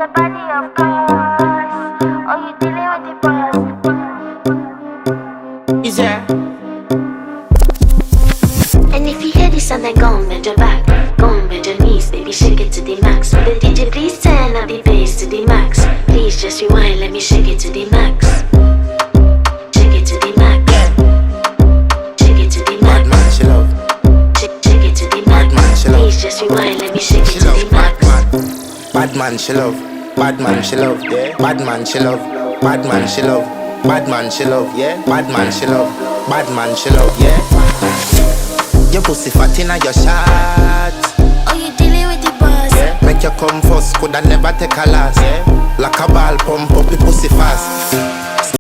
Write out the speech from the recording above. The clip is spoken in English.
a body of course. Oh, you dealing with the boss. Is there? And if you hear this sound, then go on, bend your back. Go on, bend your knees, baby, shake it to the max. Will the DJ please turn up the bass to the max? Please just rewind, let me shake it to the max. Shake it to the max. Shake it to the max. Bad man, she love. Shake it to the max. Bad man, she love. Please just rewind, let me shake She it to love the max. bad man, she love. Bad man, she love. Yeah. Bad man, she love. Bad man, she love. Bad man, she love. Yeah. Bad man, she love. Bad man, she love. Yeah. Your pussy fat inna your shot. Oh, you dealing with the boss. Yeah. Make you come first, coulda never take a last. Yeah. Like a ball pump up the pussy fast.